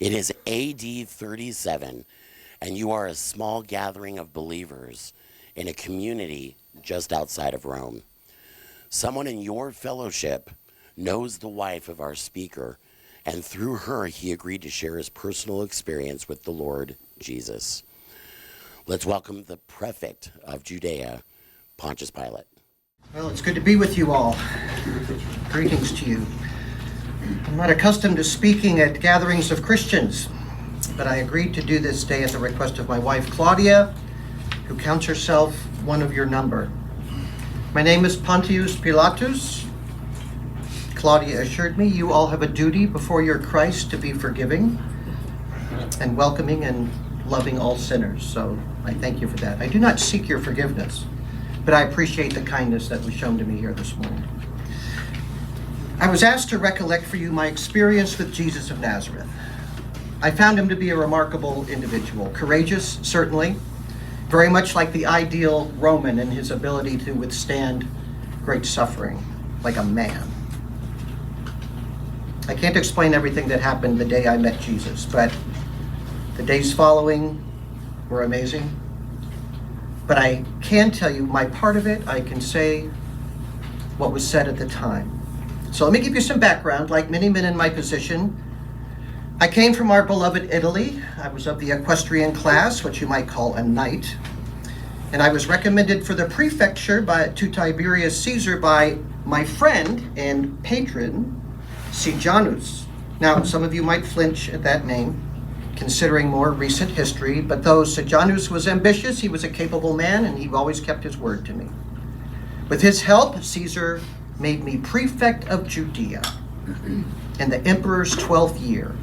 It is AD 37, and you are a small gathering of believers in a community just outside of Rome. Someone in your fellowship knows the wife of our speaker, and through her he agreed to share his personal experience with the Lord Jesus. Let's welcome the Prefect of Judea, Pontius Pilate. Well, it's good to be with you all. Greetings to you. I'm not accustomed to speaking at gatherings of Christians, but I agreed to do this day at the request of my wife, Claudia, who counts herself one of your number. My name is Pontius Pilatus. Claudia assured me you all have a duty before your Christ to be forgiving and welcoming and loving all sinners. So I thank you for that. I do not seek your forgiveness, but I appreciate the kindness that was shown to me here this morning. I was asked to recollect for you my experience with Jesus of Nazareth. I found him to be a remarkable individual, courageous, certainly, very much like the ideal Roman in his ability to withstand great suffering, like a man. I can't explain everything that happened the day I met Jesus, but the days following were amazing. But I can tell you my part of it. I can say what was said at the time. So let me give you some background. Like many men in my position, I came from our beloved Italy. I was of the equestrian class, what you might call a knight. And I was recommended for the prefecture to Tiberius Caesar by my friend and patron, Sejanus. Now, some of you might flinch at that name, considering more recent history, but though Sejanus was ambitious, he was a capable man, and he always kept his word to me. With his help, Caesar made me prefect of Judea in the emperor's 12th year.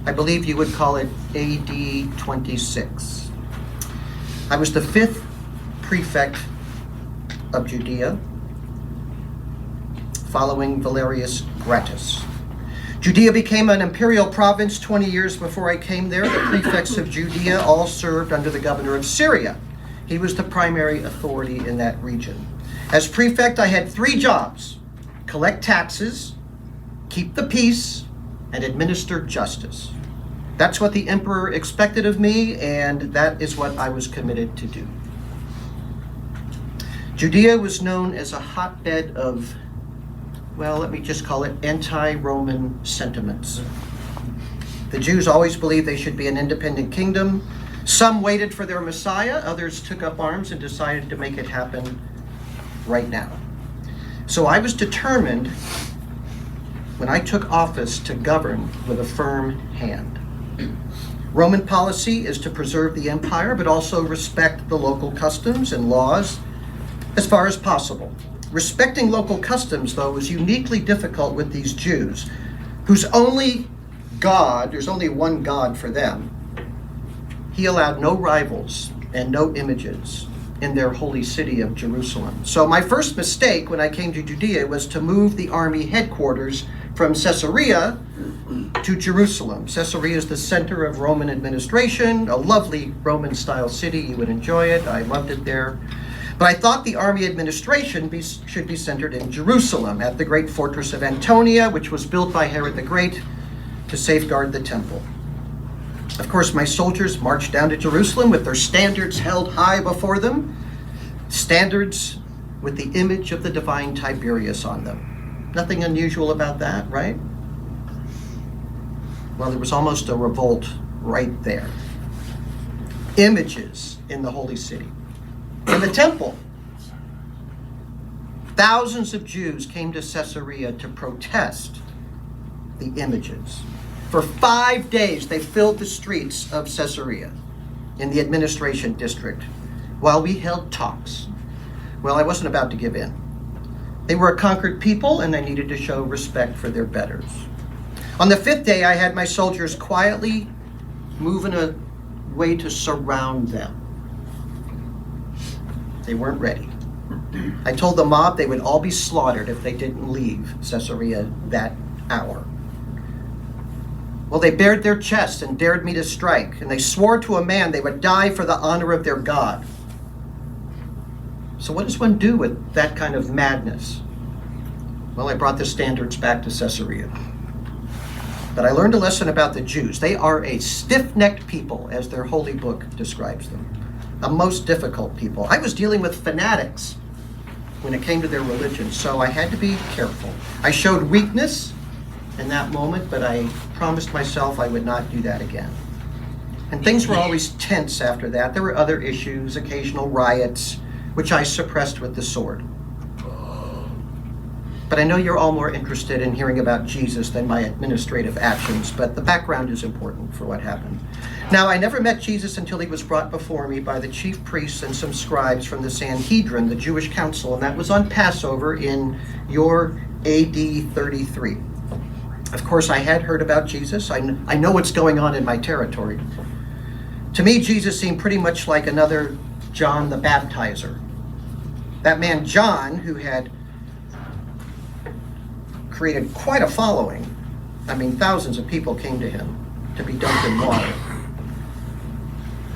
I believe you would call it AD 26. I was the 5th prefect of Judea, following Valerius Gratus. Judea became an imperial province 20 years before I came there. The prefects of Judea all served under the governor of Syria. He was the primary authority in that region. As prefect, I had 3 jobs: collect taxes, keep the peace, and administer justice. That's what the emperor expected of me, and that is what I was committed to do. Judea was known as a hotbed of, well, let me just call it anti-Roman sentiments. The Jews always believed they should be an independent kingdom. Some waited for their Messiah, others took up arms and decided to make it happen right now. So I was determined when I took office to govern with a firm hand. Roman policy is to preserve the empire, but also respect the local customs and laws as far as possible. Respecting local customs, though, was uniquely difficult with these Jews, whose only God, there's only one God for them. He allowed no rivals and no images in their holy city of Jerusalem. So my first mistake when I came to Judea was to move the army headquarters from Caesarea to Jerusalem. Caesarea is the center of Roman administration, a lovely Roman-style city. You would enjoy it. I loved it there. But I thought the army administration should be centered in Jerusalem, at the great fortress of Antonia, which was built by Herod the Great to safeguard the temple. Of course, my soldiers marched down to Jerusalem with their standards held high before them, standards with the image of the divine Tiberius on them. Nothing unusual about that, right? Well, there was almost a revolt right there. Images in the holy city. In the temple, thousands of Jews came to Caesarea to protest the images. For 5 days, they filled the streets of Caesarea in the administration district while we held talks. Well, I wasn't about to give in. They were a conquered people, and I needed to show respect for their betters. On the 5th day, I had my soldiers quietly move in a way to surround them. They weren't ready. I told the mob they would all be slaughtered if they didn't leave Caesarea that hour. Well, they bared their chests and dared me to strike, and they swore to a man they would die for the honor of their God. So what does one do with that kind of madness? Well, I brought the standards back to Caesarea. But I learned a lesson about the Jews. They are a stiff-necked people, as their holy book describes them. The most difficult people. I was dealing with fanatics when it came to their religion, so I had to be careful. I showed weakness in that moment, but I promised myself I would not do that again. And things were always tense after that. There were other issues, occasional riots, which I suppressed with the sword. But I know you're all more interested in hearing about Jesus than my administrative actions, but the background is important for what happened. Now, I never met Jesus until he was brought before me by the chief priests and some scribes from the Sanhedrin, the Jewish council, and that was on Passover in your AD 33. Of course, I had heard about Jesus. I know what's going on in my territory. To me, Jesus seemed pretty much like another John the Baptizer. That man John, who had created quite a following. I mean, thousands of people came to him to be dunked in water.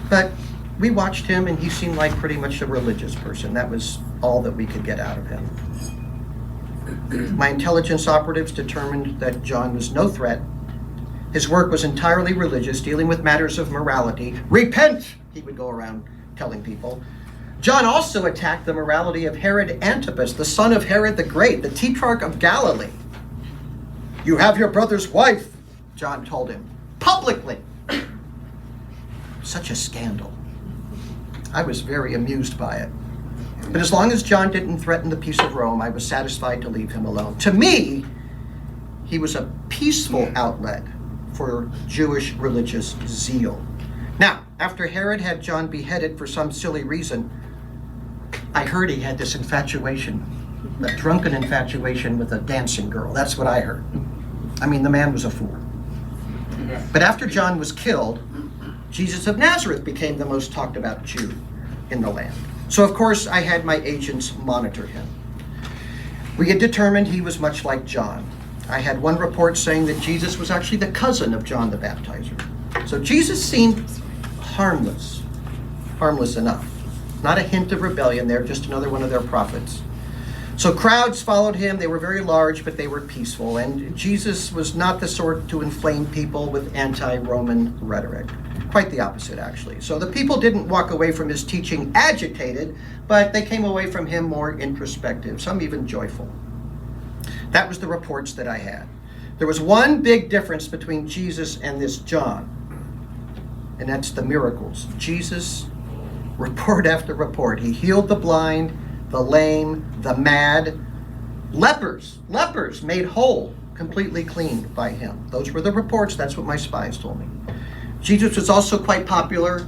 But we watched him, and he seemed like pretty much a religious person. That was all that we could get out of him. My intelligence operatives determined that John was no threat. His work was entirely religious, dealing with matters of morality. Repent, he would go around telling people. John also attacked the morality of Herod Antipas, the son of Herod the Great, the tetrarch of Galilee. You have your brother's wife, John told him, publicly. Such a scandal. I was very amused by it. But as long as John didn't threaten the peace of Rome, I was satisfied to leave him alone. To me, he was a peaceful outlet for Jewish religious zeal. Now, after Herod had John beheaded for some silly reason, I heard he had this infatuation, a drunken infatuation with a dancing girl. That's what I heard. I mean, the man was a fool. But after John was killed, Jesus of Nazareth became the most talked about Jew in the land. So, of course, I had my agents monitor him. We had determined he was much like John. I had one report saying that Jesus was actually the cousin of John the Baptizer. So Jesus seemed harmless enough. Not a hint of rebellion there, just another one of their prophets. So crowds followed him. They were very large, but they were peaceful. And Jesus was not the sort to inflame people with anti-Roman rhetoric. Quite the opposite, actually. So the people didn't walk away from his teaching agitated, but they came away from him more introspective, some even joyful. That was the reports that I had. There was one big difference between Jesus and this John, and that's the miracles. Jesus, report after report, he healed the blind, the lame, the mad, lepers made whole, completely clean by him. Those were the reports. That's what my spies told me. Jesus was also quite popular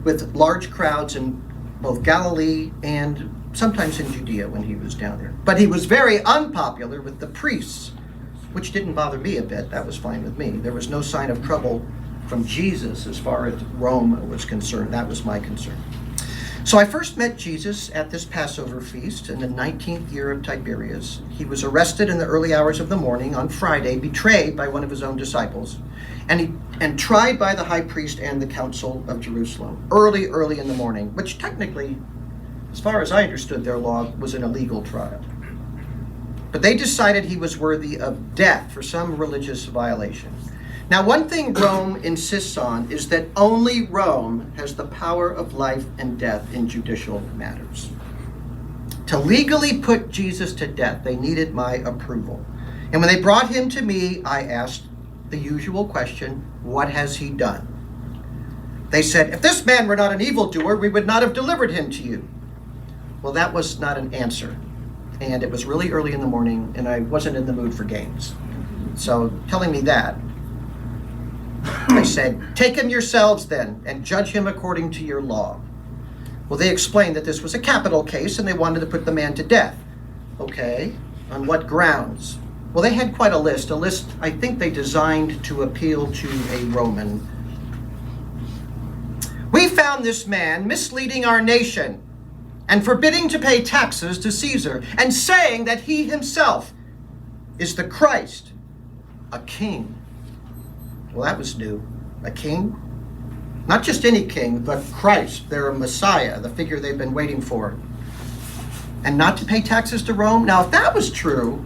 with large crowds in both Galilee and sometimes in Judea when he was down there. But he was very unpopular with the priests, which didn't bother me a bit. That was fine with me. There was no sign of trouble from Jesus as far as Rome was concerned. That was my concern. So I first met Jesus at this Passover feast in the 19th year of Tiberius. He was arrested in the early hours of the morning on Friday, betrayed by one of his own disciples, and tried by the high priest and the council of Jerusalem early in the morning, which technically, as far as I understood their law, was an illegal trial. But they decided he was worthy of death for some religious violation. Now, one thing Rome insists on is that only Rome has the power of life and death in judicial matters. To legally put Jesus to death, they needed my approval. And when they brought him to me, I asked the usual question, what has he done? They said, if this man were not an evildoer, we would not have delivered him to you. Well, that was not an answer. And it was really early in the morning, and I wasn't in the mood for games. So telling me that, I said, take him yourselves then, and judge him according to your law. Well, they explained that this was a capital case, and they wanted to put the man to death. Okay, on what grounds? Well, they had quite a list I think they designed to appeal to a Roman. We found this man misleading our nation and forbidding to pay taxes to Caesar, and saying that he himself is the Christ, a king. Well, that was new. A king? Not just any king, but Christ, their Messiah, the figure they've been waiting for. And not to pay taxes to Rome? Now, if that was true,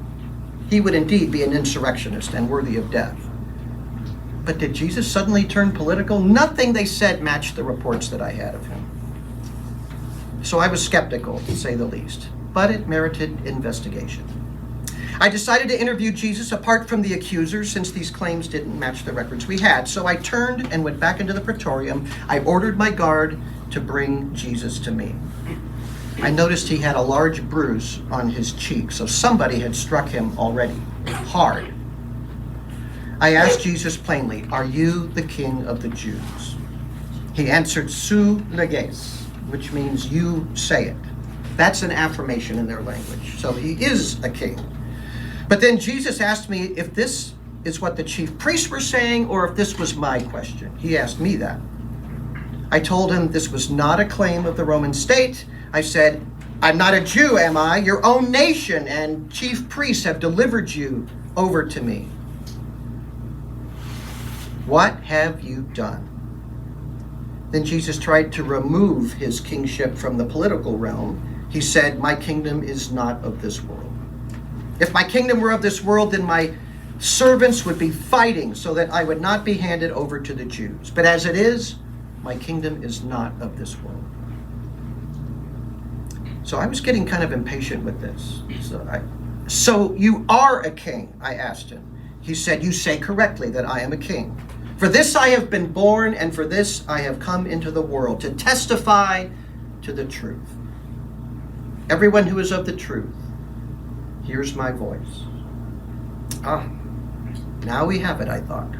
he would indeed be an insurrectionist and worthy of death. But did Jesus suddenly turn political? Nothing they said matched the reports that I had of him. So I was skeptical, to say the least, but it merited investigation. I decided to interview Jesus apart from the accusers, since these claims didn't match the records we had. So I turned and went back into the praetorium. I ordered my guard to bring Jesus to me. I noticed he had a large bruise on his cheek, so somebody had struck him already, hard. I asked Jesus plainly, "Are you the King of the Jews?" He answered, "Su leges," which means "you say it." That's an affirmation in their language. So he is a king. But then Jesus asked me if this is what the chief priests were saying or if this was my question. He asked me that. I told him this was not a claim of the Roman state. I said, "I'm not a Jew, am I? Your own nation and chief priests have delivered you over to me. What have you done?" Then Jesus tried to remove his kingship from the political realm. He said, "My kingdom is not of this world. If my kingdom were of this world, then my servants would be fighting so that I would not be handed over to the Jews. But as it is, my kingdom is not of this world." So I was getting kind of impatient with this. So you are a king, I asked him. He said, "You say correctly that I am a king. For this I have been born, and for this I have come into the world, to testify to the truth. Everyone who is of the truth hears my voice." Now we have it, I thought.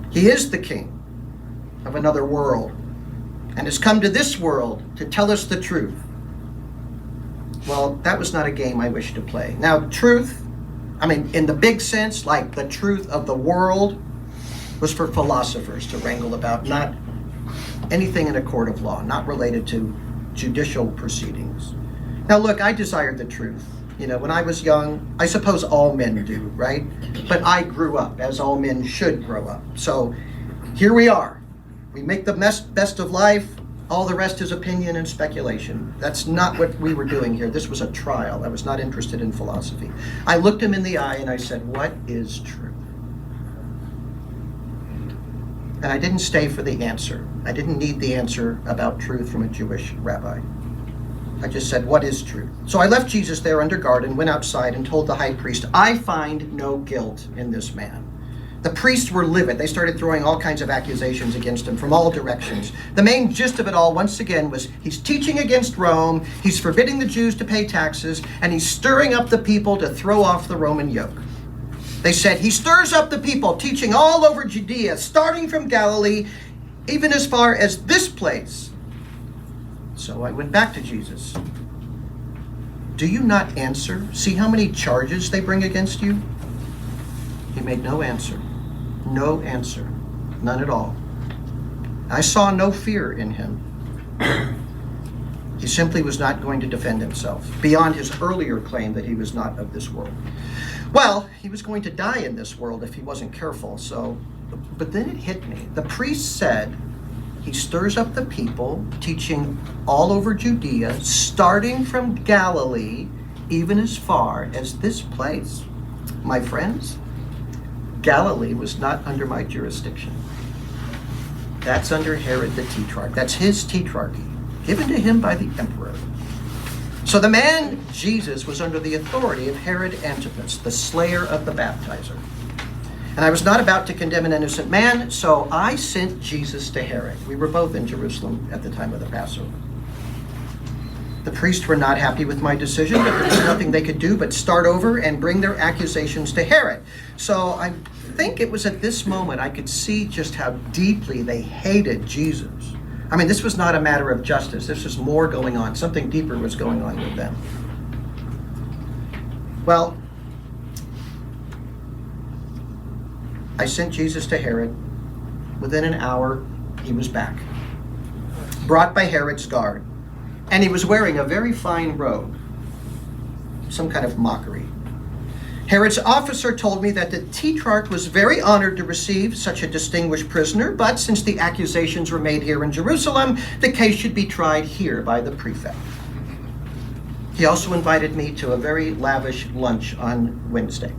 He is the king of another world and has come to this world to tell us the truth. Well, that was not a game I wished to play. Now, truth, in the big sense, like the truth of the world, was for philosophers to wrangle about, not anything in a court of law, not related to judicial proceedings. Now, look, I desired the truth. When I was young, I suppose all men do, right? But I grew up, as all men should grow up. So here we are. We make the best of life. All the rest is opinion and speculation. That's not what we were doing here. This was a trial. I was not interested in philosophy. I looked him in the eye and I said, "What is truth?" And I didn't stay for the answer. I didn't need the answer about truth from a Jewish rabbi. I just said, "What is truth?" So I left Jesus there under guard and went outside and told the high priest, "I find no guilt in this man." The priests were livid. They started throwing all kinds of accusations against him from all directions. The main gist of it all, once again, was he's teaching against Rome, he's forbidding the Jews to pay taxes, and he's stirring up the people to throw off the Roman yoke. They said, "He stirs up the people, teaching all over Judea, starting from Galilee, even as far as this place." So I went back to Jesus. "Do you not answer? See how many charges they bring against you?" He made no answer. No answer. None at all. I saw no fear in him. He simply was not going to defend himself, beyond his earlier claim that he was not of this world. Well, he was going to die in this world if he wasn't careful, but then it hit me. The priest said, he stirs up the people, teaching all over Judea, starting from Galilee, even as far as this place. My friends, Galilee was not under my jurisdiction. That's under Herod the Tetrarch. That's his tetrarchy, given to him by the emperor. So the man, Jesus, was under the authority of Herod Antipas, the slayer of the baptizer. And I was not about to condemn an innocent man, so I sent Jesus to Herod. We were both in Jerusalem at the time of the Passover. The priests were not happy with my decision, but there was nothing they could do but start over and bring their accusations to Herod. So I think it was at this moment I could see just how deeply they hated Jesus. This was not a matter of justice. This was more going on. Something deeper was going on with them. Well, I sent Jesus to Herod. Within an hour, he was back, brought by Herod's guard. And he was wearing a very fine robe, some kind of mockery. Herod's officer told me that the Tetrarch was very honored to receive such a distinguished prisoner, but since the accusations were made here in Jerusalem, the case should be tried here by the Prefect. He also invited me to a very lavish lunch on Wednesday.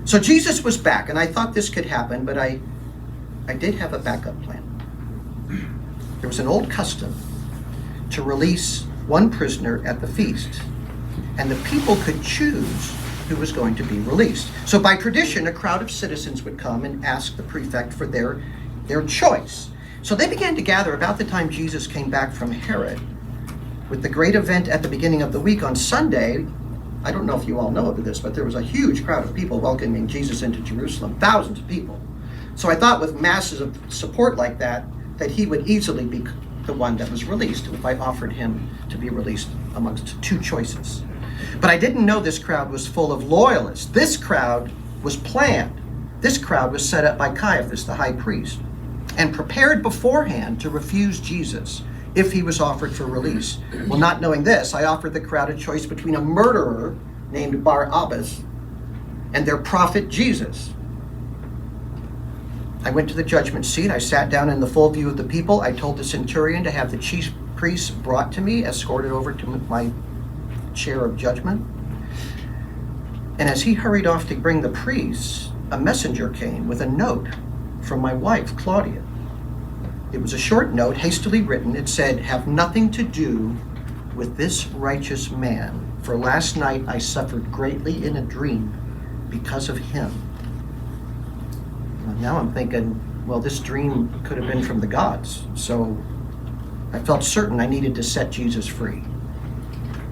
So Jesus was back, and I thought this could happen, but I did have a backup plan. There was an old custom to release one prisoner at the feast, and the people could choose who was going to be released. So by tradition, a crowd of citizens would come and ask the prefect for their choice. So they began to gather about the time Jesus came back from Herod, with the great event at the beginning of the week on Sunday. I don't know if you all know of this, but there was a huge crowd of people welcoming Jesus into Jerusalem, thousands of people. So I thought with masses of support like that he would easily be the one that was released if I offered him to be released amongst two choices. But I didn't know this crowd was full of loyalists. This crowd was planned. This crowd was set up by Caiaphas, the high priest, and prepared beforehand to refuse Jesus if he was offered for release. Well, not knowing this, I offered the crowd a choice between a murderer named Barabbas and their prophet Jesus. I went to the judgment seat. I sat down in the full view of the people. I told the centurion to have the chief priests brought to me, escorted over to my chair of judgment. And as he hurried off to bring the priests, a messenger came with a note from my wife, Claudia. It was a short note, hastily written. It said, "Have nothing to do with this righteous man, for last night I suffered greatly in a dream because of him." Well, now I'm thinking, well, this dream could have been from the gods. So I felt certain I needed to set Jesus free.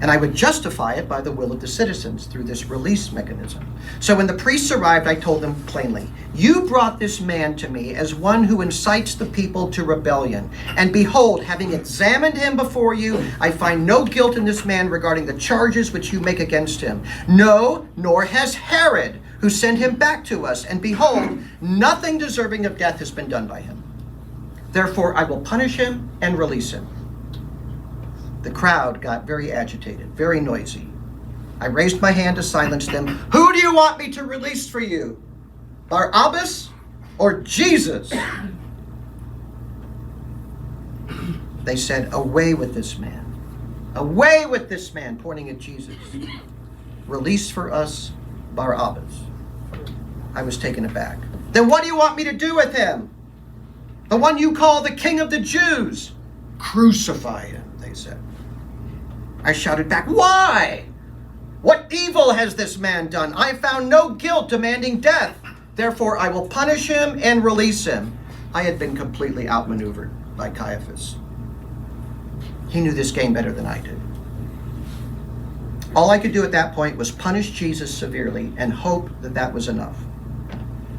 And I would justify it by the will of the citizens through this release mechanism. So when the priests arrived, I told them plainly, "You brought this man to me as one who incites the people to rebellion. And behold, having examined him before you, I find no guilt in this man regarding the charges which you make against him. No, nor has Herod, who sent him back to us. And behold, nothing deserving of death has been done by him. Therefore, I will punish him and release him." The crowd got very agitated, very noisy. I raised my hand to silence them. "Who do you want me to release for you? Barabbas or Jesus?" They said, "Away with this man. Away with this man," pointing at Jesus. "Release for us Barabbas." I was taken aback. "Then what do you want me to do with him? The one you call the King of the Jews?" "Crucify him," they said. I shouted back, "Why? What evil has this man done? I found no guilt demanding death. Therefore, I will punish him and release him." I had been completely outmaneuvered by Caiaphas. He knew this game better than I did. All I could do at that point was punish Jesus severely and hope that that was enough.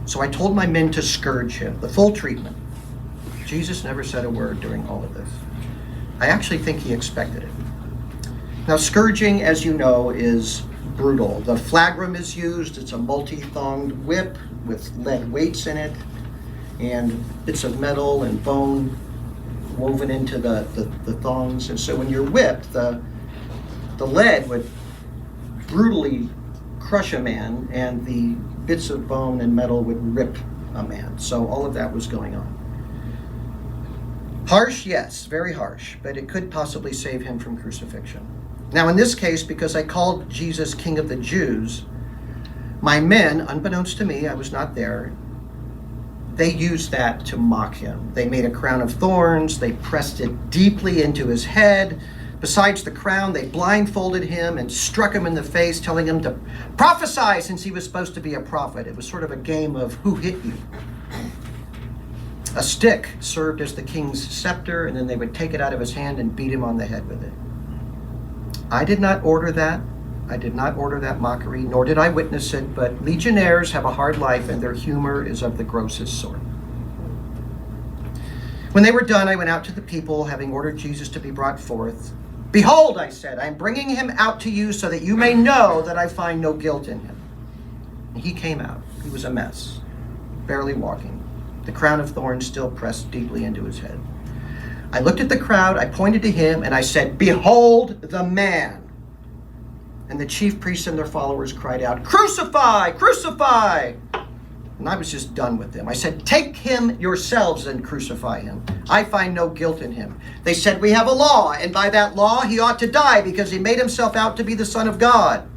So I told my men to scourge him, the full treatment. Jesus never said a word during all of this. I actually think he expected it. Now, scourging, as you know, is brutal. The flagrum is used. It's a multi-thonged whip with lead weights in it and bits of metal and bone woven into the thongs. And so when you're whipped, the lead would brutally crush a man, and the bits of bone and metal would rip a man. So all of that was going on. Harsh, yes, very harsh, but it could possibly save him from crucifixion. Now, in this case, because I called Jesus King of the Jews, my men, unbeknownst to me, I was not there, they used that to mock him. They made a crown of thorns. They pressed it deeply into his head. Besides the crown, they blindfolded him and struck him in the face, telling him to prophesy since he was supposed to be a prophet. It was sort of a game of who hit you. A stick served as the king's scepter, and then they would take it out of his hand and beat him on the head with it. I did not order that. I did not order that mockery, nor did I witness it, but legionnaires have a hard life, and their humor is of the grossest sort. When they were done, I went out to the people, having ordered Jesus to be brought forth. "Behold," I said, "I am bringing him out to you so that you may know that I find no guilt in him." And he came out. He was a mess, barely walking, the crown of thorns still pressed deeply into his head. I looked at the crowd, I pointed to him, and I said, "Behold the man." And the chief priests and their followers cried out, "Crucify! Crucify!" And I was just done with them. I said, take him yourselves and crucify him. I find no guilt in him. They said, we have a law, and by that law he ought to die because he made himself out to be the Son of God.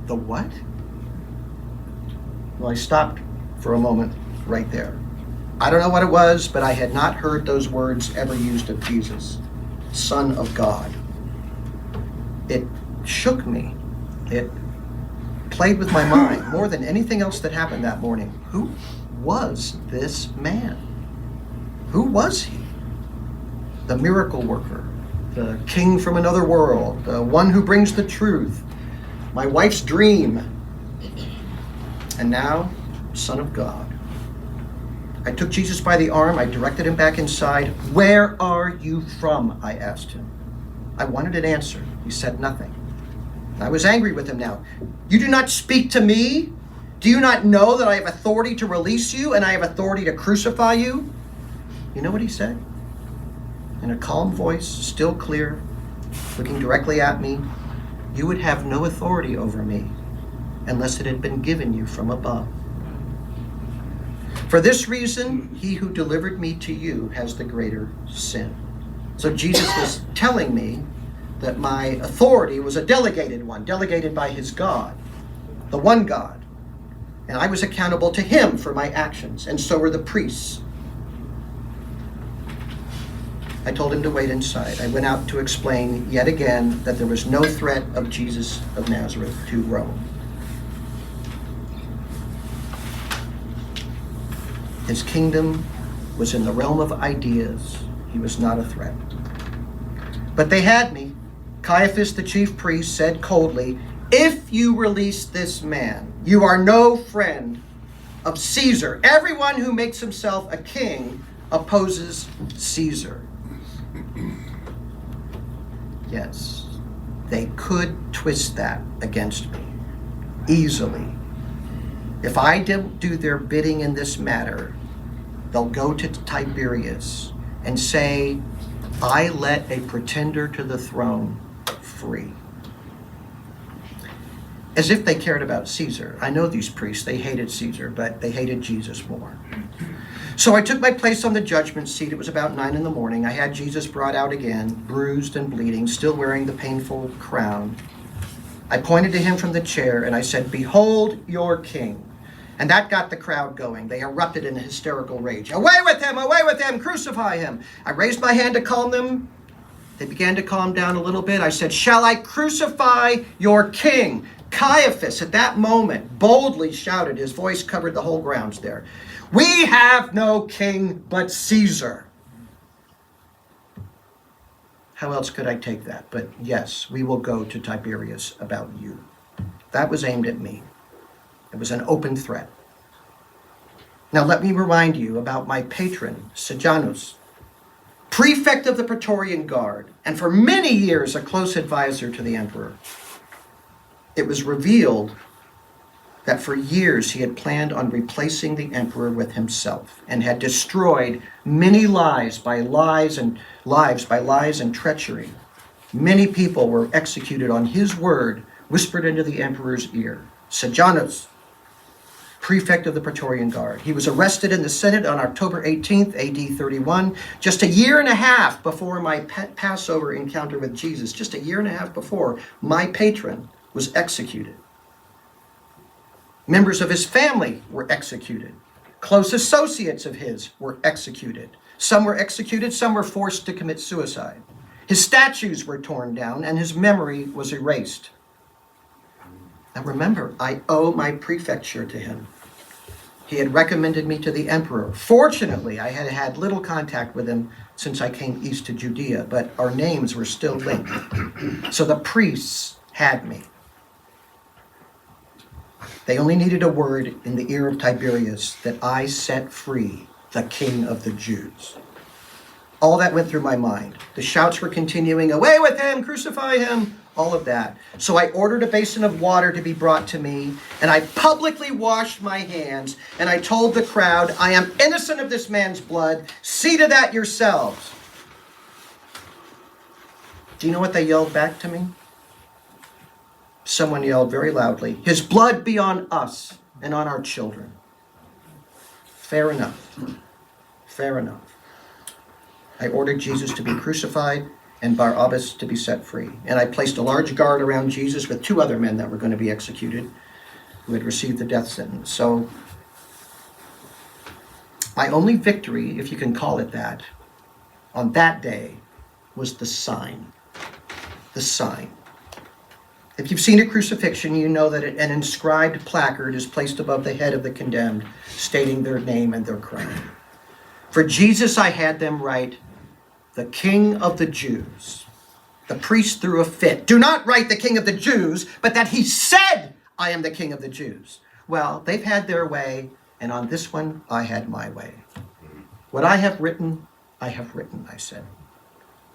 The what? Well, I stopped for a moment right there. I don't know what it was, but I had not heard those words ever used of Jesus, Son of God. It shook me. It played with my mind more than anything else that happened that morning. Who was this man? Who was he? The miracle worker, the king from another world, the one who brings the truth, my wife's dream, and now, Son of God. I took Jesus by the arm. I directed him back inside. Where are you from? I asked him. I wanted an answer. He said nothing. I was angry with him now. You do not speak to me? Do you not know that I have authority to release you and I have authority to crucify you? You know what he said? In a calm voice, still clear, looking directly at me, you would have no authority over me unless it had been given you from above. For this reason, he who delivered me to you has the greater sin. So Jesus was telling me that my authority was a delegated one, delegated by his God, the one God. And I was accountable to him for my actions, and so were the priests. I told him to wait inside. I went out to explain yet again that there was no threat of Jesus of Nazareth to Rome. His kingdom was in the realm of ideas. He was not a threat. But they had me. Caiaphas, the chief priest, said coldly, if you release this man, you are no friend of Caesar. Everyone who makes himself a king opposes Caesar. Yes, they could twist that against me easily. If I don't do their bidding in this matter, they'll go to Tiberius and say, I let a pretender to the throne free. As if they cared about Caesar. I know these priests, they hated Caesar, but they hated Jesus more. So I took my place on the judgment seat. It was about 9 a.m. I had Jesus brought out again, bruised and bleeding, still wearing the painful crown. I pointed to him from the chair and I said, behold your king. And that got the crowd going. They erupted in a hysterical rage. Away with him, crucify him. I raised my hand to calm them. They began to calm down a little bit. I said, shall I crucify your king? Caiaphas, at that moment, boldly shouted. His voice covered the whole grounds there. We have no king but Caesar. How else could I take that? But yes, we will go to Tiberius about you. That was aimed at me. It was an open threat. Now let me remind you about my patron, Sejanus, prefect of the Praetorian Guard, and for many years a close advisor to the emperor. It was revealed that for years he had planned on replacing the emperor with himself and had destroyed many lives by lies and treachery. Many people were executed on his word, whispered into the emperor's ear. Sejanus, prefect of the Praetorian Guard. He was arrested in the Senate on October 18th, AD 31, just a year and a half before my Passover encounter with Jesus, just a year and a half before my patron was executed. Members of his family were executed. Close associates of his were executed. Some were executed, some were forced to commit suicide. His statues were torn down and his memory was erased. Now remember, I owe my prefecture to him. He had recommended me to the emperor. Fortunately, I had had little contact with him since I came east to Judea, but our names were still linked. So the priests had me. They only needed a word in the ear of Tiberius that I set free the King of the Jews. All that went through my mind. The shouts were continuing, away with him, crucify him, all of that. So I ordered a basin of water to be brought to me, and I publicly washed my hands, and I told the crowd, I am innocent of this man's blood. See to that yourselves. Do you know what they yelled back to me? Someone yelled very loudly, his blood be on us. and on our children. Fair enough. Fair enough. I ordered Jesus to be crucified and Barabbas to be set free. And I placed a large guard around Jesus with 2 other men that were going to be executed who had received the death sentence. So my only victory, if you can call it that, on that day was the sign. The sign. If you've seen a crucifixion, you know that an inscribed placard is placed above the head of the condemned, stating their name and their crime. For Jesus, I had them write, "The King of the Jews." The priest threw a fit. Do not write the King of the Jews, but that he said, "I am the King of the Jews." Well, they've had their way, and on this one, I had my way. What I have written, I said.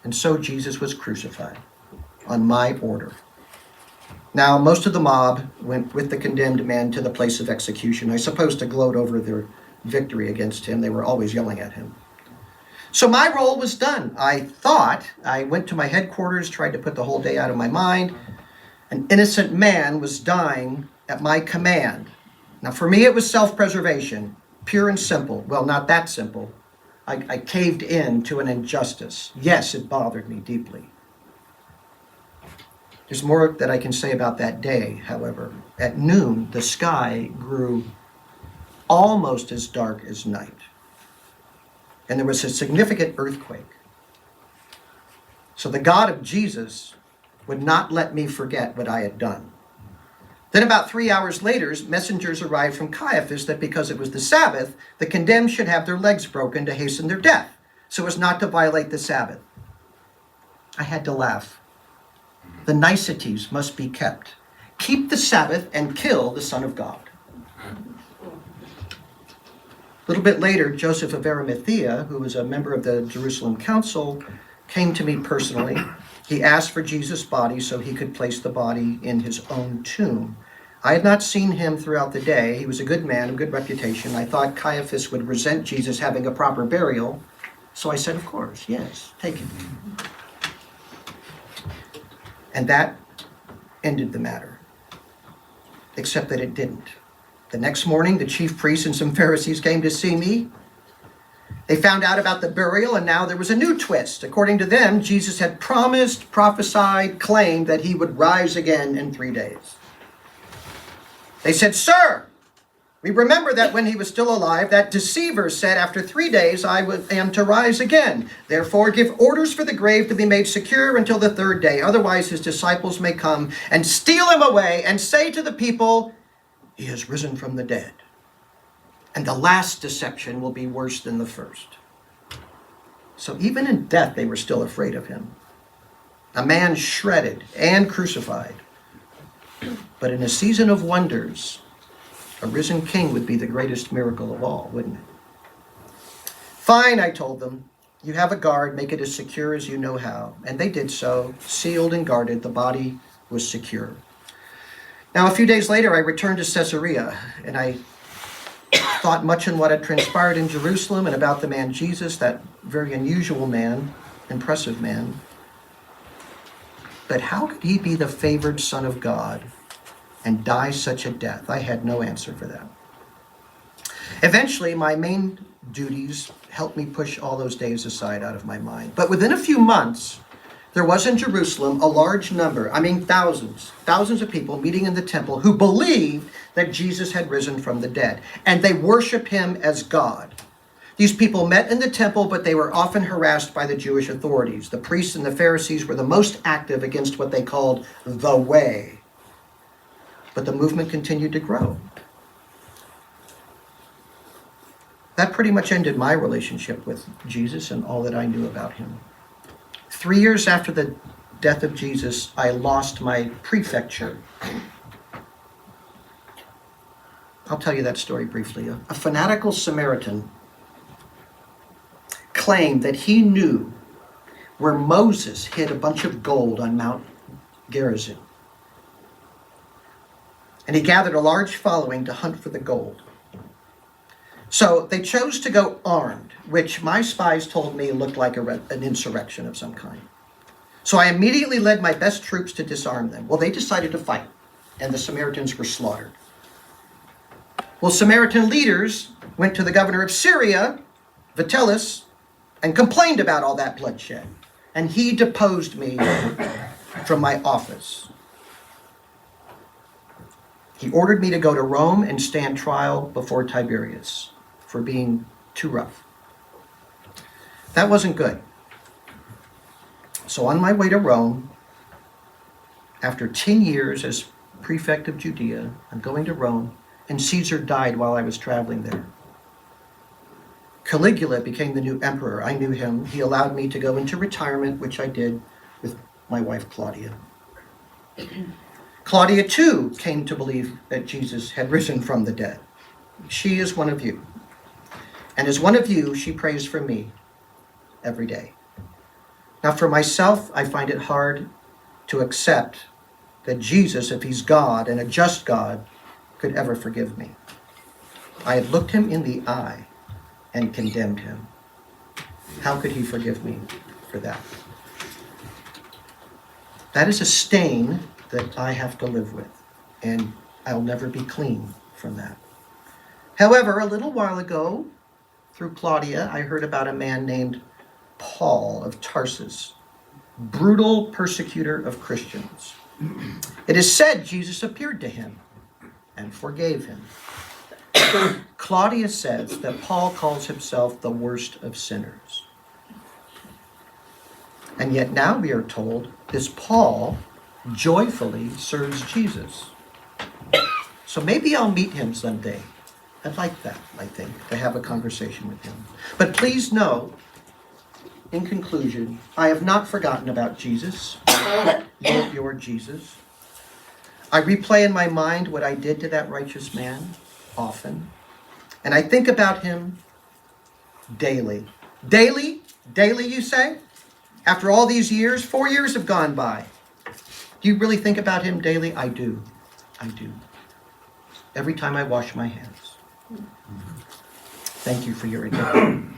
And so Jesus was crucified on my order. Now, most of the mob went with the condemned man to the place of execution, I suppose to gloat over their victory against him. They were always yelling at him. So my role was done. I went to my headquarters, tried to put the whole day out of my mind. An innocent man was dying at my command. Now, for me, it was self-preservation, pure and simple. Well, not that simple. I caved in to an injustice. Yes, it bothered me deeply. There's more that I can say about that day, however. At noon, the sky grew almost as dark as night. And there was a significant earthquake. So the God of Jesus would not let me forget what I had done. Then about 3 hours later, messengers arrived from Caiaphas that because it was the Sabbath, the condemned should have their legs broken to hasten their death, so as not to violate the Sabbath. I had to laugh. The niceties must be kept. Keep the Sabbath and kill the Son of God. A little bit later, Joseph of Arimathea, who was a member of the Jerusalem Council, came to me personally. He asked for Jesus' body so he could place the body in his own tomb. I had not seen him throughout the day. He was a good man, of good reputation. I thought Caiaphas would resent Jesus having a proper burial. So I said, of course, yes, take him. And that ended the matter, except that it didn't. The next morning, the chief priests and some Pharisees came to see me. They found out about the burial, and now there was a new twist. According to them, Jesus had promised, prophesied, claimed that he would rise again in 3 days. They said, "Sir, we remember that when he was still alive, that deceiver said, 'After 3 days I am to rise again. Therefore give orders for the grave to be made secure until the 3rd day. Otherwise his disciples may come and steal him away and say to the people, he has risen from the dead.' And the last deception will be worse than the first." So even in death, they were still afraid of him. A man shredded and crucified. But in a season of wonders, a risen king would be the greatest miracle of all, wouldn't it? "Fine," I told them. "You have a guard, make it as secure as you know how." And they did so, sealed and guarded. The body was secure. Now, a few days later, I returned to Caesarea, and I thought much on what had transpired in Jerusalem and about the man Jesus, that very unusual man, impressive man. But how could he be the favored Son of God and die such a death? I had no answer for that. Eventually, my main duties helped me push all those days aside out of my mind. But within a few months, there was in Jerusalem a large number, thousands of people meeting in the temple who believed that Jesus had risen from the dead, and they worship him as God. These people met in the temple, but they were often harassed by the Jewish authorities. The priests and the Pharisees were the most active against what they called the way. But the movement continued to grow. That pretty much ended my relationship with Jesus and all that I knew about him. 3 years after the death of Jesus, I lost my prefecture. I'll tell you that story briefly. A fanatical Samaritan claimed that he knew where Moses hid a bunch of gold on Mount Gerizim. And he gathered a large following to hunt for the gold. So they chose to go armed, which my spies told me looked like an insurrection of some kind. So I immediately led my best troops to disarm them. Well, they decided to fight, and the Samaritans were slaughtered. Well, Samaritan leaders went to the governor of Syria, Vitellis, and complained about all that bloodshed. And he deposed me from my office. He ordered me to go to Rome and stand trial before Tiberius for being too rough. That wasn't good. So on my way to Rome, after 10 years as prefect of Judea, I'm going to Rome, and Caesar died while I was traveling there. Caligula became the new emperor. I knew him. He allowed me to go into retirement, which I did with my wife Claudia. Claudia, too, came to believe that Jesus had risen from the dead. She is one of you. And as one of you, she prays for me every day. Now, for myself, I find it hard to accept that Jesus, if he's God and a just God, could ever forgive me. I had looked him in the eye and condemned him. How could he forgive me for that? That is a stain that I have to live with, and I'll never be clean from that. However, a little while ago, through Claudia, I heard about a man named Paul of Tarsus, brutal persecutor of Christians. It is said Jesus appeared to him and forgave him. Claudia says that Paul calls himself the worst of sinners. And yet now we are told this Paul joyfully serves Jesus. So maybe I'll meet him someday. I'd like that, I think, to have a conversation with him. But please know, in conclusion, I have not forgotten about Jesus, your Jesus. I replay in my mind what I did to that righteous man often. And I think about him daily. Daily? Daily, you say? After all these years, 4 years have gone by. Do you really think about him daily? I do. I do. Every time I wash my hands. Thank you for your attention.